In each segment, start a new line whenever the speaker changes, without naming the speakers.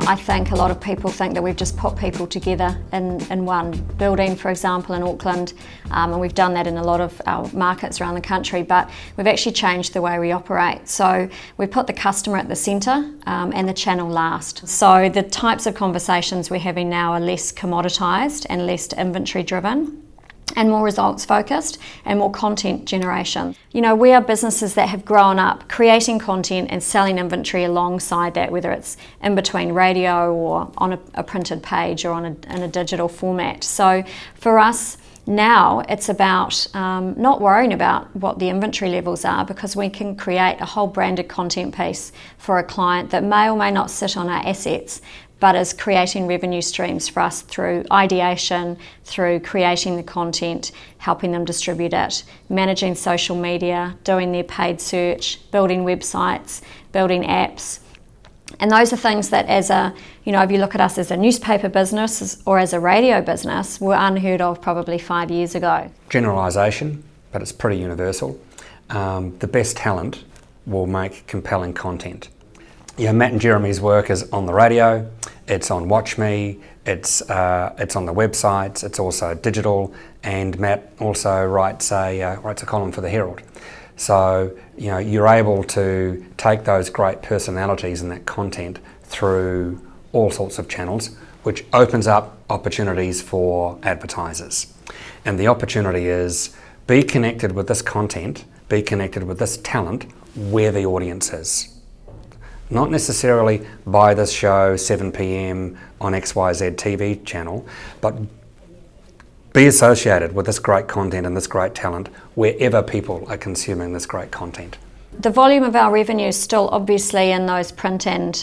I think a lot of people think that we've just put people together in one building, for example, in Auckland, and we've done that in a lot of our markets around the country, but we've actually changed the way we operate. So we put the customer at the centre and the channel last. So the types of conversations we're having now are less commoditised and less inventory driven, and more results focused and more content generation. You know, we are businesses that have grown up creating content and selling inventory alongside that, whether it's in between radio or on a printed page or in a digital format. So for us now, it's about not worrying about what the inventory levels are, because we can create a whole branded content piece for a client that may or may not sit on our assets, but is creating revenue streams for us through ideation, through creating the content, helping them distribute it, managing social media, doing their paid search, building websites, building apps. And those are things that as a, you know, if you look at us as a newspaper business or as a radio business, were unheard of probably 5 years ago.
Generalisation, but it's pretty universal. The best talent will make compelling content. Yeah, Matt and Jeremy's work is on the radio, it's on Watch Me, it's on the websites, it's also digital, and Matt also writes a column for the Herald. So, you know, you're able to take those great personalities and that content through all sorts of channels, which opens up opportunities for advertisers. And the opportunity is, be connected with this content, be connected with this talent where the audience is. Not necessarily buy this show 7 p.m. on XYZ TV channel, but be associated with this great content and this great talent wherever people are consuming this great content.
The volume of our revenue is still obviously in those print and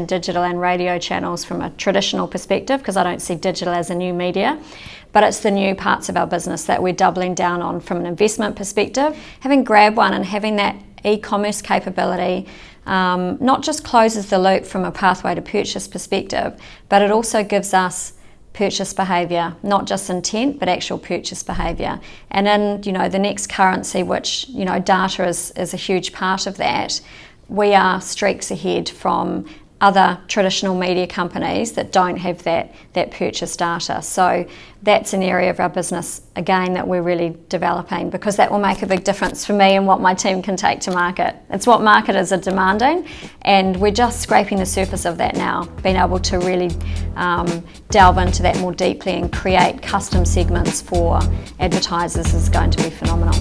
digital and radio channels from a traditional perspective, because I don't see digital as a new media, but it's the new parts of our business that we're doubling down on from an investment perspective. Having Grab One and having that e-commerce capability not just closes the loop from a pathway to purchase perspective, but it also gives us purchase behaviour, not just intent, but actual purchase behaviour. And in, you know, the next currency, which, you know, data is a huge part of that, we are streaks ahead from other traditional media companies that don't have that purchase data. So that's an area of our business, again, that we're really developing, because that will make a big difference for me and what my team can take to market. It's what marketers are demanding, and we're just scraping the surface of that now. Being able to really delve into that more deeply and create custom segments for advertisers is going to be phenomenal.